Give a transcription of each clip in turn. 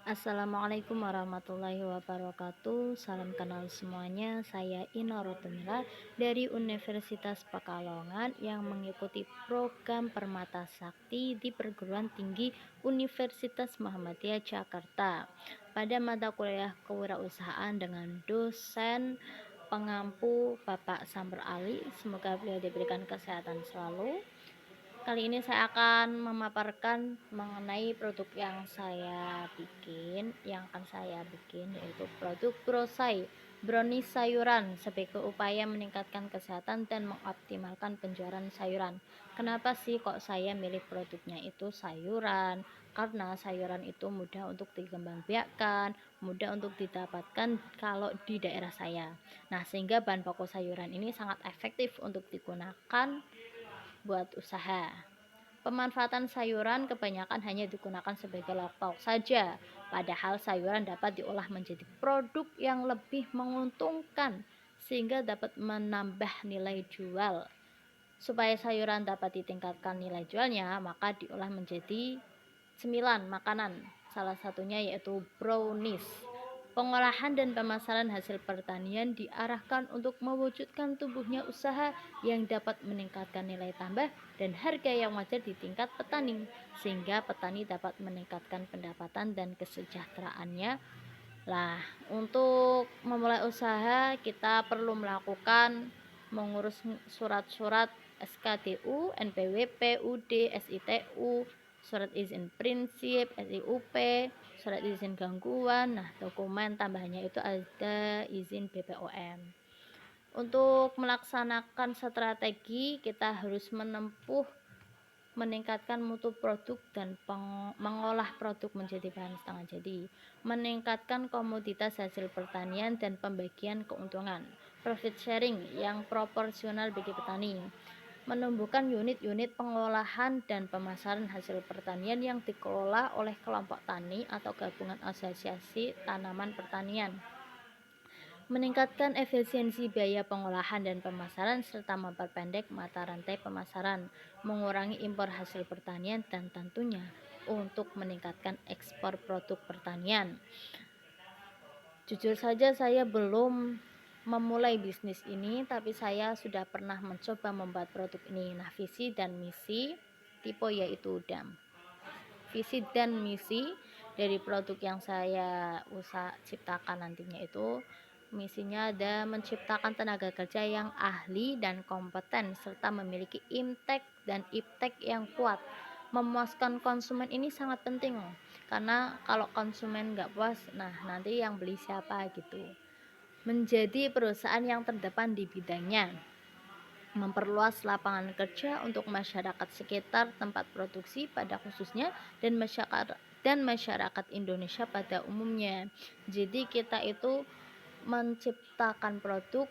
Assalamualaikum warahmatullahi wabarakatuh. Salam kenal semuanya. Saya Ina Rotemila dari Universitas Pekalongan yang mengikuti program Permata Sakti di Perguruan Tinggi Universitas Muhammadiyah Jakarta pada mata kuliah kewirausahaan dengan dosen pengampu Bapak Samber Ali. Semoga beliau diberikan kesehatan selalu. Kali ini saya akan memaparkan mengenai produk yang saya bikin yaitu produk brownies sayuran sebagai upaya meningkatkan kesehatan dan mengoptimalkan penjualan sayuran. Kenapa sih kok saya milih produknya itu sayuran? Karena sayuran itu mudah untuk dikembangbiakkan, mudah untuk didapatkan kalau di daerah saya. Nah, sehingga bahan pokok sayuran ini sangat efektif untuk digunakan buat usaha. Pemanfaatan sayuran kebanyakan hanya digunakan sebagai lauk pauk saja, padahal sayuran dapat diolah menjadi produk yang lebih menguntungkan sehingga dapat menambah nilai jual. Supaya sayuran dapat ditingkatkan nilai jualnya, maka diolah menjadi cemilan makanan. Salah satunya yaitu brownies. Pengolahan dan pemasaran hasil pertanian diarahkan untuk mewujudkan tumbuhnya usaha yang dapat meningkatkan nilai tambah dan harga yang wajar di tingkat petani, sehingga petani dapat meningkatkan pendapatan dan kesejahteraannya. Lah, untuk memulai usaha kita perlu mengurus surat-surat SKDU, NPWP, UD, SITU, surat izin prinsip, SIUP, surat izin gangguan. Nah, dokumen tambahannya itu ada izin BPOM. Untuk melaksanakan strategi, kita harus meningkatkan mutu produk dan mengolah produk menjadi bahan setengah jadi, meningkatkan komoditas hasil pertanian dan pembagian keuntungan, profit sharing yang proporsional bagi petani, menumbuhkan unit-unit pengolahan dan pemasaran hasil pertanian yang dikelola oleh kelompok tani atau gabungan asosiasi tanaman pertanian, meningkatkan efisiensi biaya pengolahan dan pemasaran serta memperpendek mata rantai pemasaran, mengurangi impor hasil pertanian dan tentunya untuk meningkatkan ekspor produk pertanian. Jujur saja saya belum memulai bisnis ini, tapi saya sudah pernah mencoba membuat produk ini. Nah, visi dan misi tipe yaitu DAM. Visi dan misi dari produk yang saya ciptakan nantinya itu, misinya ada menciptakan tenaga kerja yang ahli dan kompeten serta memiliki imtek dan iptek yang kuat. Memuaskan konsumen ini sangat penting loh, karena kalau konsumen nggak puas, nah nanti yang beli siapa gitu. Menjadi perusahaan yang terdepan di bidangnya, memperluas lapangan kerja untuk masyarakat sekitar tempat produksi pada khususnya dan masyarakat Indonesia pada umumnya. Jadi kita itu menciptakan produk,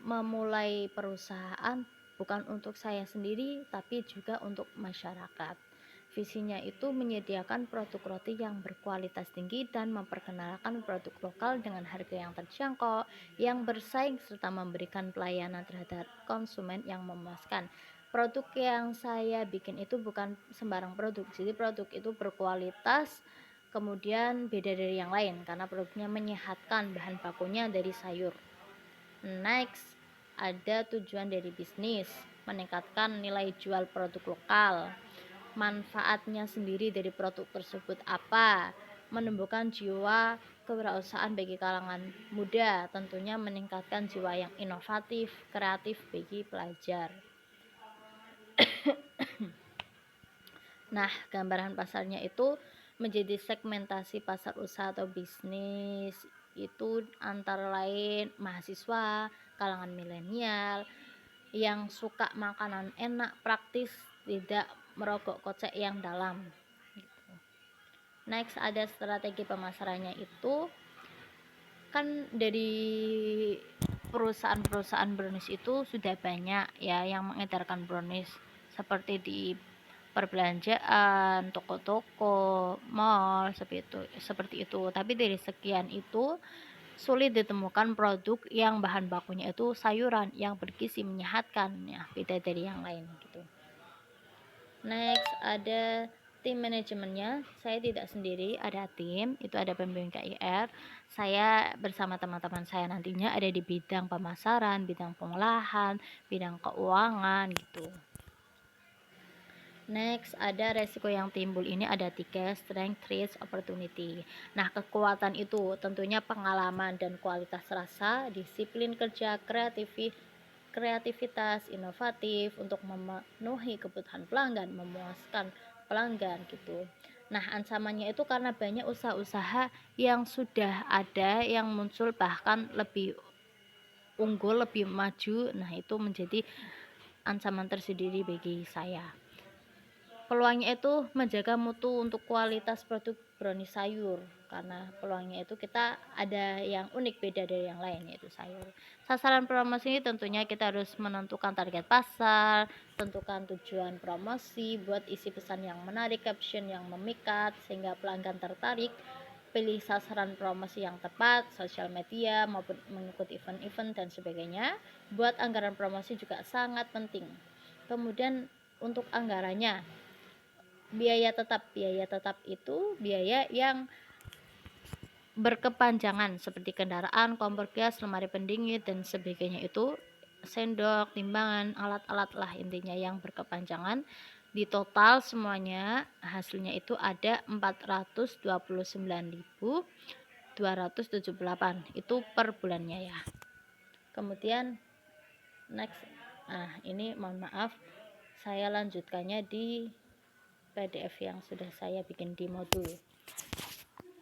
memulai perusahaan bukan untuk saya sendiri tapi juga untuk masyarakat. Visinya itu menyediakan produk roti yang berkualitas tinggi dan memperkenalkan produk lokal dengan harga yang terjangkau, yang bersaing serta memberikan pelayanan terhadap konsumen yang memuaskan. Produk yang saya bikin itu bukan sembarang produk, jadi produk itu berkualitas, kemudian beda dari yang lain karena produknya menyehatkan, bahan bakunya dari sayur. Next, ada tujuan dari bisnis, meningkatkan nilai jual produk lokal. Manfaatnya sendiri dari produk tersebut apa? Menumbuhkan jiwa kewirausahaan bagi kalangan muda, tentunya meningkatkan jiwa yang inovatif, kreatif bagi pelajar. Nah, gambaran pasarnya itu menjadi segmentasi pasar usaha atau bisnis itu antara lain mahasiswa, kalangan milenial yang suka makanan enak, praktis, tidak merogok kocek yang dalam gitu. Next, ada strategi pemasarannya itu kan dari perusahaan-perusahaan brownies itu sudah banyak ya yang mengedarkan brownies seperti di perbelanjaan, toko-toko, mall seperti itu. Tapi dari sekian itu sulit ditemukan produk yang bahan bakunya itu sayuran yang bergizi menyehatkan, ya beda dari yang lain gitu. Next, ada Tim manajemennya saya tidak sendiri, ada tim, itu ada pembimbing KIR. Saya bersama teman-teman saya nantinya ada di bidang pemasaran, bidang pengolahan, bidang keuangan gitu. Next, ada resiko yang timbul ini ada 3, strength, risk, opportunity. Nah, kekuatan itu tentunya pengalaman dan kualitas rasa, disiplin kerja, kreativitas, inovatif untuk memenuhi kebutuhan pelanggan, memuaskan pelanggan gitu. Nah, ancamannya itu karena banyak usaha-usaha yang sudah ada yang muncul bahkan lebih unggul, lebih maju. Nah, itu menjadi ancaman tersendiri bagi saya. Peluangnya itu menjaga mutu untuk kualitas produk brownies sayur, karena peluangnya itu kita ada yang unik beda dari yang lain yaitu sayur. Sasaran promosi ini tentunya kita harus menentukan target pasar, tentukan tujuan promosi, buat isi pesan yang menarik, caption yang memikat sehingga pelanggan tertarik, pilih sasaran promosi yang tepat, sosial media maupun mengikuti event-event dan sebagainya. Buat anggaran promosi juga sangat penting. Kemudian untuk anggarannya, biaya tetap itu biaya yang berkepanjangan seperti kendaraan, kompor gas, lemari pendingin dan sebagainya, itu sendok, timbangan, alat-alat lah intinya yang berkepanjangan. Di total semuanya hasilnya itu ada 429.278 itu per bulannya ya. Kemudian next, nah ini mohon maaf saya lanjutkannya di PDF yang sudah saya bikin di modul.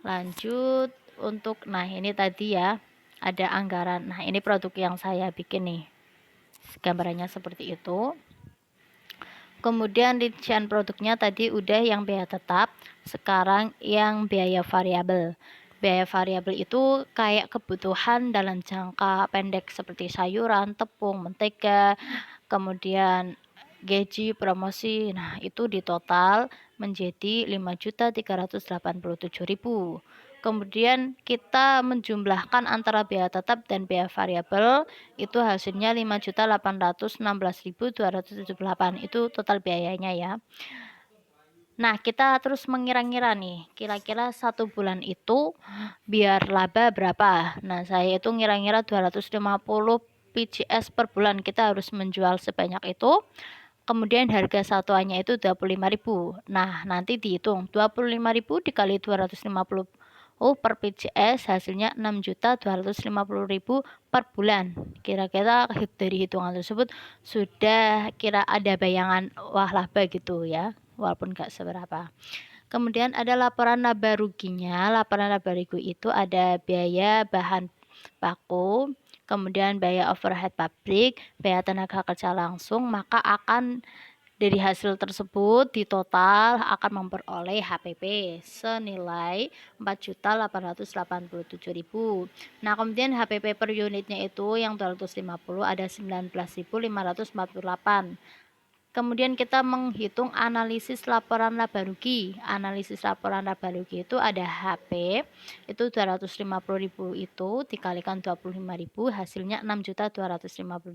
Lanjut untuk, nah ini tadi ya ada anggaran. Nah ini produk yang saya bikin nih, gambarannya seperti itu. Kemudian rincian produknya tadi udah yang biaya tetap, sekarang yang biaya variabel. Biaya variabel itu kayak kebutuhan dalam jangka pendek seperti sayuran, tepung, mentega, kemudian gaji, promosi. Nah, itu di total menjadi 5.387.000. Kemudian kita menjumlahkan antara biaya tetap dan biaya variabel, itu hasilnya 5.816.278. Itu total biayanya ya. Nah, kita terus mengira-ngira nih, kira-kira 1 bulan itu biar laba berapa. Nah, saya itu ngira-ngira 250 PCS per bulan kita harus menjual sebanyak itu. Kemudian harga satuannya itu 25.000. Nah, nanti dihitung 25.000 dikali 250 per PCS hasilnya 6.250.000 per bulan. Kira-kira dari hitungan tersebut sudah kira ada bayangan wah laba gitu ya, walaupun gak seberapa. Kemudian ada laporan laba ruginya. Laporan laba rugi itu ada biaya bahan baku, kemudian biaya overhead pabrik, biaya tenaga kerja langsung, maka akan dari hasil tersebut di total akan memperoleh HPP senilai 4.887.000. Nah, kemudian HPP per unitnya itu yang 250 ada 19.548. Kemudian kita menghitung analisis laporan laba rugi. Analisis laporan laba rugi itu ada HP itu 250.000 itu dikalikan 25.000 hasilnya 6.250.000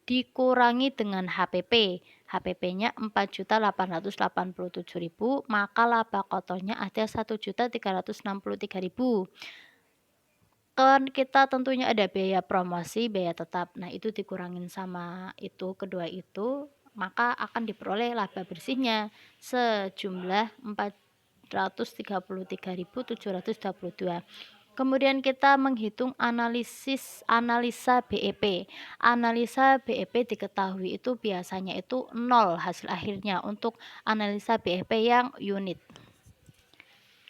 dikurangi dengan HPP. HPP-nya 4.887.000, maka laba kotornya ada 1.363.000. Kan kita tentunya ada biaya promosi, biaya tetap. Nah, itu dikurangin sama itu kedua itu, maka akan diperoleh laba bersihnya sejumlah 433.722. Kemudian kita menghitung analisa BEP. Analisa BEP diketahui itu biasanya itu 0 hasil akhirnya untuk analisa BEP yang unit.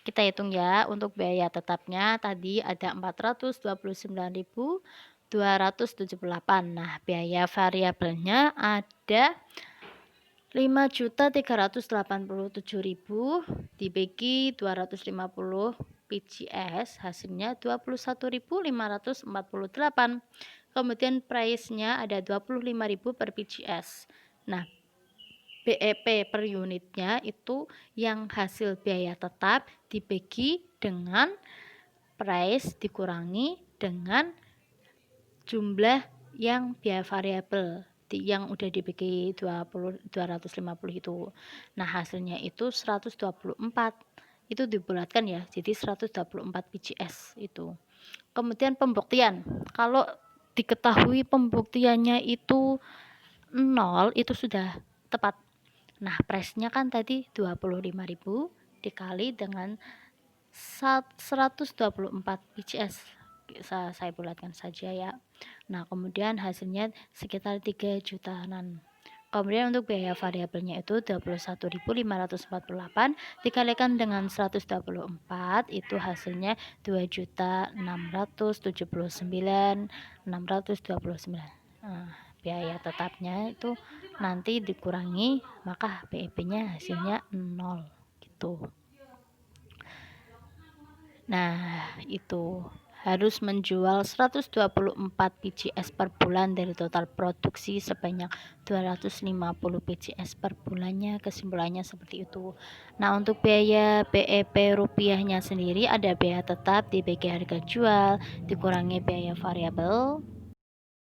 Kita hitung ya, untuk biaya tetapnya tadi ada 429.278. Nah, biaya variabelnya ada 5.387.000 dibagi 250 PCS hasilnya 21.548. Kemudian price-nya ada 25.000 per PCS. Nah, BEP per unitnya itu yang hasil biaya tetap dibagi dengan price dikurangi dengan jumlah yang biaya variabel yang udah dibagi 250 itu. Nah, hasilnya itu 124. Itu dibulatkan ya, jadi 124 PCS itu. Kemudian pembuktian. Kalau diketahui pembuktiannya itu 0, itu sudah tepat. Nah, price-nya kan tadi 25.000 dikali dengan 124 PCS. Saya bulatkan saja ya. Nah, kemudian hasilnya sekitar 3 jutaan. Kemudian untuk biaya variabelnya itu 21.548 dikalikan dengan 124, itu hasilnya 2.679.629. Nah, biaya tetapnya itu nanti dikurangi, maka BEP-nya hasilnya 0 gitu. Nah, itu harus menjual 124 PCS per bulan dari total produksi sebanyak 250 PCS per bulannya. Kesimpulannya seperti itu. Nah, untuk biaya BEP rupiahnya sendiri ada biaya tetap dibagi harga jual dikurangi biaya variabel